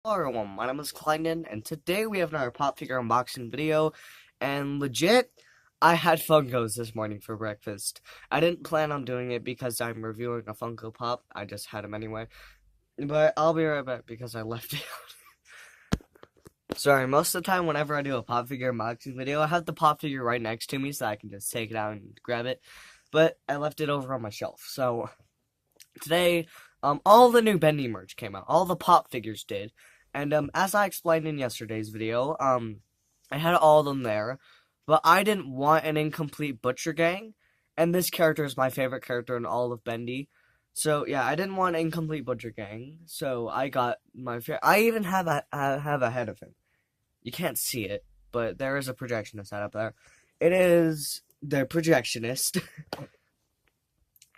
Hello everyone, my name is Kleinen, and today we have another pop figure unboxing video, and legit, I had Funkos this morning for breakfast. I didn't plan on doing it because I'm reviewing a Funko Pop, I just had them anyway, but I'll be right back because I left it out. Sorry, most of the time whenever I do a pop figure unboxing video, I have the pop figure right next to me so I can just take it out and grab it, but I left it over on my shelf, so today, all the new Bendy merch came out, all the pop figures did. And as I explained in yesterday's video, I had all of them there, but I didn't want an incomplete Butcher Gang, and this character is my favorite character in all of Bendy. So yeah, I didn't want an incomplete Butcher Gang, so I got my I even have a head of him. You can't see it, but there is a projectionist head up there. It is the Projectionist.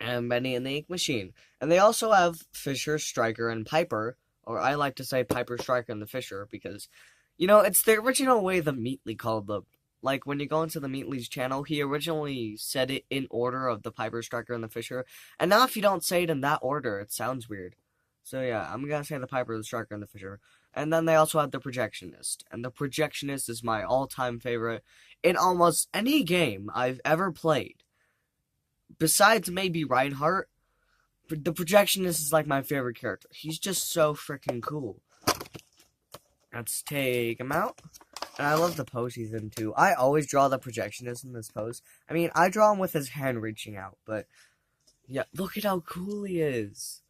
And Bendy and the Ink Machine. And they also have Fisher, Striker, and Piper. Or I like to say Piper, Striker, and the Fisher because, you know, it's the original way the Meatly called them. Like, when you go into the Meatly's channel, he originally said it in order of the Piper, Striker, and the Fisher. And now if you don't say it in that order, it sounds weird. So yeah, I'm gonna say the Piper, the Striker, and the Fisher. And then they also have the Projectionist. And the Projectionist is my all-time favorite in almost any game I've ever played. Besides maybe Reinhardt, the Projectionist is like my favorite character. He's just so freaking cool. Let's take him out. And I love the pose he's in too. I always draw the Projectionist in this pose. I mean, I draw him with his hand reaching out, but yeah, look at how cool he is.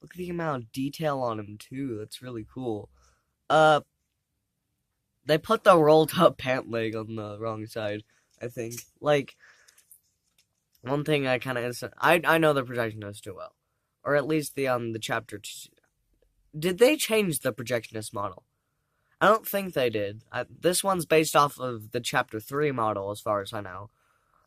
Look at the amount of detail on him too. That's really cool. They put the rolled up pant leg on the wrong side, I think. Like, one thing I kind of I know the Projectionist too well, or at least the chapter 2. Did they change the Projectionist model? I don't think they did. This one's based off of the chapter 3 model, as far as I know.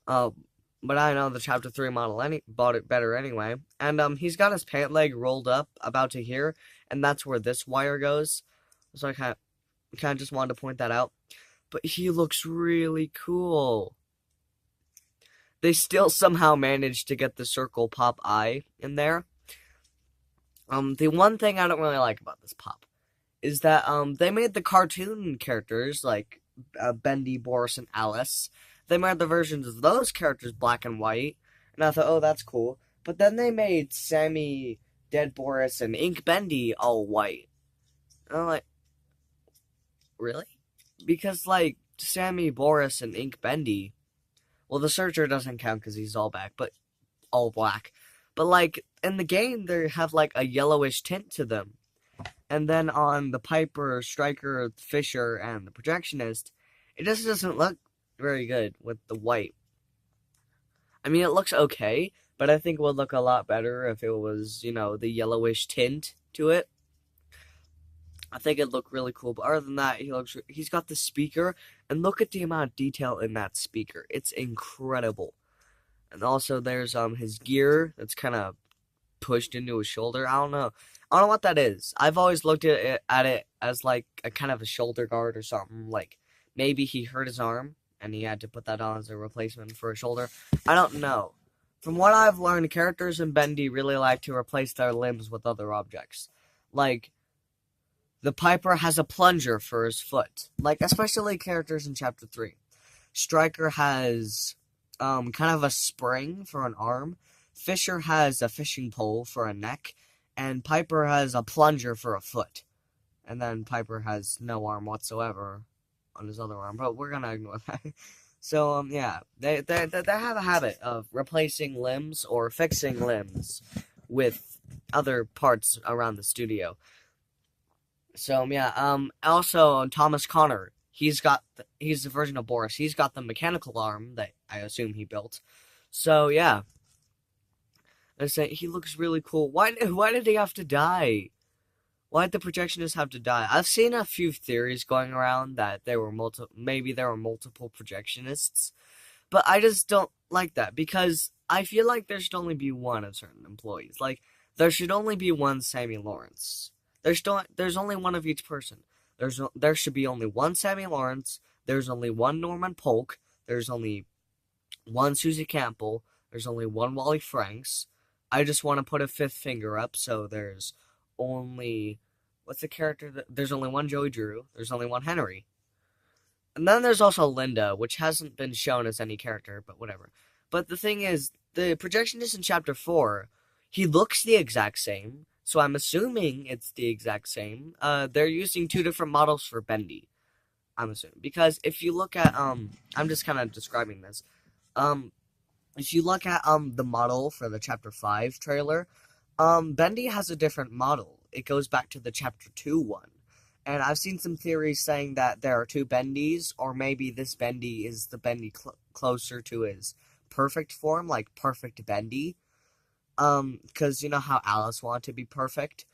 But I know the chapter 3 model bought it better anyway. And he's got his pant leg rolled up about to here, and that's where this wire goes. So I kind of just wanted to point that out. But he looks really cool. They still somehow managed to get the circle pop eye in there. The one thing I don't really like about this pop is that they made the cartoon characters like Bendy, Boris, and Alice. They made the versions of those characters black and white, and I thought, oh, that's cool. But then they made Sammy, Dead Boris, and Ink Bendy all white. And I'm like, really? Because like Sammy, Boris, and Ink Bendy. Well, the Searcher doesn't count because he's all black. But, like, in the game, they have, like, a yellowish tint to them. And then on the Piper, Striker, Fisher, and the Projectionist, it just doesn't look very good with the white. I mean, it looks okay, but I think it would look a lot better if it was, you know, the yellowish tint to it. I think it'd look really cool, but other than that, he's got the speaker, and look at the amount of detail in that speaker. It's incredible. And also, there's his gear that's kind of pushed into his shoulder. I don't know what that is. I've always looked at it as like a kind of a shoulder guard or something. Like maybe he hurt his arm and he had to put that on as a replacement for a shoulder. I don't know. From what I've learned, characters in Bendy really like to replace their limbs with other objects, like the Piper has a plunger for his foot, like especially characters in Chapter 3. Striker has kind of a spring for an arm. Fisher has a fishing pole for a neck, and Piper has a plunger for a foot. And then Piper has no arm whatsoever on his other arm, but we're gonna ignore that. So yeah, they have a habit of replacing limbs or fixing limbs with other parts around the studio. So yeah, also Thomas Connor, he's the version of Boris. He's got the mechanical arm that I assume he built. So yeah, I say he looks really cool. Why did he have to die? Why did the Projectionist have to die? I've seen a few theories going around that maybe there were multiple Projectionists, but I just don't like that because I feel like there should only be one of certain employees. Like there should only be one Sammy Lawrence. There's only one of each person. There should be only one Sammy Lawrence. There's only one Norman Polk. There's only one Susie Campbell. There's only one Wally Franks. I just want to put a fifth finger up, so there's only what's the character that there's only one Joey Drew, there's only one Henry. And then there's also Linda, which hasn't been shown as any character, but whatever. But the thing is, the projectionist in chapter 4, he looks the exact same, so I'm assuming it's the exact same. They're using two different models for Bendy, I'm assuming. Because if you look at, I'm just kind of describing this. If you look at, the model for the chapter 5 trailer, Bendy has a different model. It goes back to the chapter 2 one. And I've seen some theories saying that there are two Bendys, or maybe this Bendy is the Bendy closer to his perfect form, like perfect Bendy. Because you know how Alice wanted to be perfect?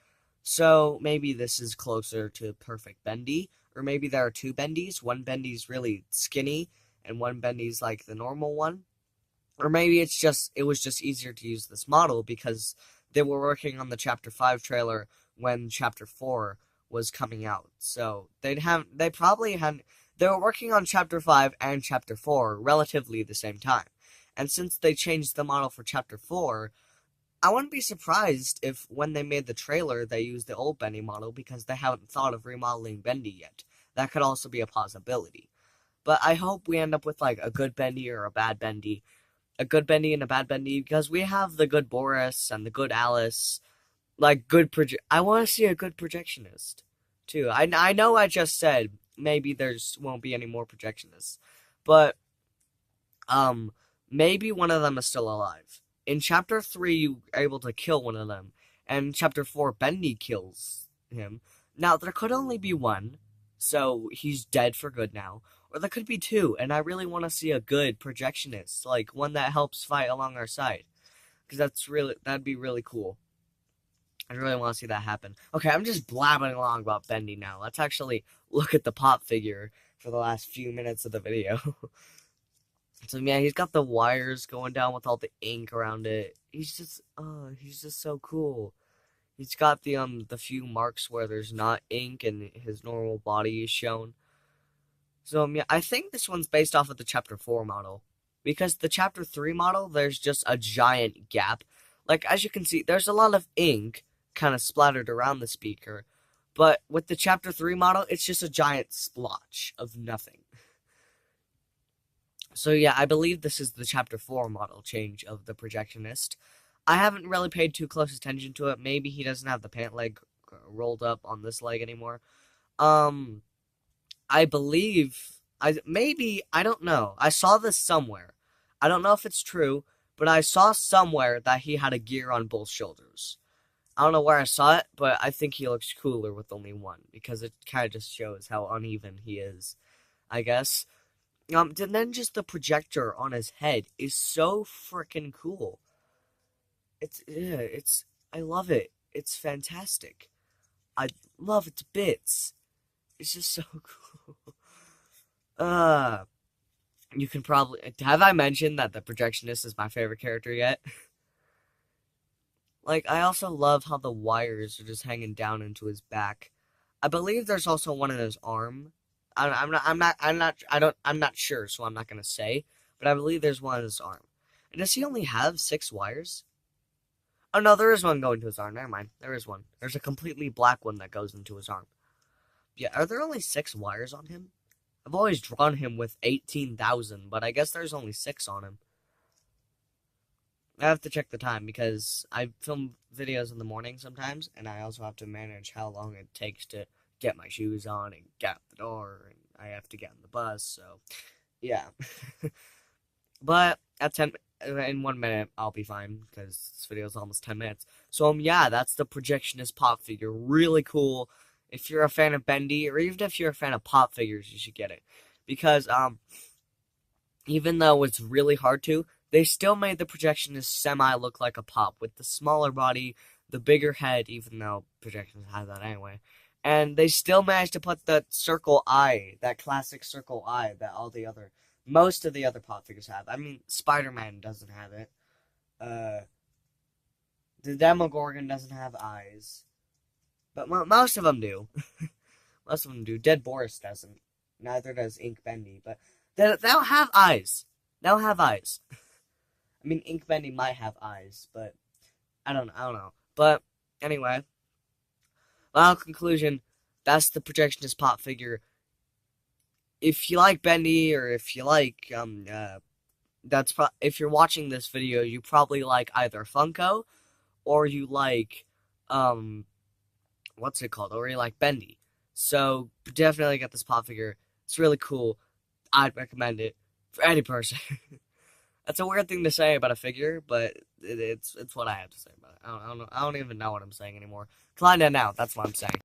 So maybe this is closer to perfect Bendy, or maybe there are two Bendys. One Bendy's really skinny, and one Bendy's like the normal one. Or maybe it was just easier to use this model because they were working on the chapter 5 trailer when chapter 4 was coming out. So they were working on chapter 5 and chapter 4 relatively the same time. And since they changed the model for chapter 4, I wouldn't be surprised if when they made the trailer they used the old Bendy model because they haven't thought of remodeling Bendy yet. That could also be a possibility. But I hope we end up with like a good Bendy or a bad Bendy. A good Bendy and a bad Bendy, because we have the good Boris and the good Alice. Like, I want to see a good projectionist, too. I know I just said maybe won't be any more projectionists, but, maybe one of them is still alive. In chapter 3, you are able to kill one of them, and in chapter 4, Bendy kills him. Now, there could only be one, so he's dead for good now. Or there could be two, and I really want to see a good projectionist, like one that helps fight along our side. Because that'd be really cool. I really want to see that happen. Okay, I'm just blabbing along about Bendy now. Let's actually look at the pop figure for the last few minutes of the video. So yeah, he's got the wires going down with all the ink around it. He's just so cool. He's got the few marks where there's not ink and his normal body is shown. So yeah, I think this one's based off of the chapter 4 model. Because the chapter 3 model, there's just a giant gap. Like, as you can see, there's a lot of ink kind of splattered around the speaker. But with the chapter 3 model, it's just a giant splotch of nothing. So yeah, I believe this is the chapter 4 model change of the projectionist. I haven't really paid too close attention to it. Maybe he doesn't have the pant leg rolled up on this leg anymore. I believe, I don't know. I saw this somewhere. I don't know if it's true, but I saw somewhere that he had a gear on both shoulders. I don't know where I saw it, but I think he looks cooler with only one, because it kind of just shows how uneven he is, I guess. And then just the projector on his head is so freaking cool. I love it. It's fantastic. I love it to bits. It's just so cool. You can probably... Have I mentioned that the projectionist is my favorite character yet? Like, I also love how the wires are just hanging down into his back. I believe there's also one in his arm. I'm not sure, so I'm not gonna say. But I believe there's one in his arm. And does he only have 6 wires? Oh no, there is one going to his arm. Never mind. There is one. There's a completely black one that goes into his arm. Yeah, are there only 6 wires on him? I've always drawn him with 18,000, but I guess there's only 6 on him. I have to check the time because I film videos in the morning sometimes, and I also have to manage how long it takes to get my shoes on and get out the door, and I have to get on the bus, so yeah. But in 1 minute, I'll be fine because this video is almost 10 minutes. So yeah, that's the projectionist pop figure. Really cool. If you're a fan of Bendy, or even if you're a fan of pop figures, you should get it. Because, even though it's really hard to, they still made the projectionist semi look like a pop, with the smaller body, the bigger head, even though projectionists have that anyway. And they still managed to put that circle eye, that classic circle eye that most of the other pop figures have. I mean, Spider-Man doesn't have it. The Demogorgon doesn't have eyes. But most of them do. Most of them do. Dead Boris doesn't. Neither does Ink Bendy. But they'll have eyes. They'll have eyes. I mean, Ink Bendy might have eyes, but I don't know. But anyway. Final conclusion, that's the Projectionist pop figure. If you like Bendy, or if you like, if you're watching this video, you probably like either Funko, or you like, what's it called? Or you like Bendy. So definitely get this pop figure. It's really cool. I'd recommend it for any person. That's a weird thing to say about a figure, but it's what I have to say about it. I don't even know what I'm saying anymore. Klein and out. That's what I'm saying.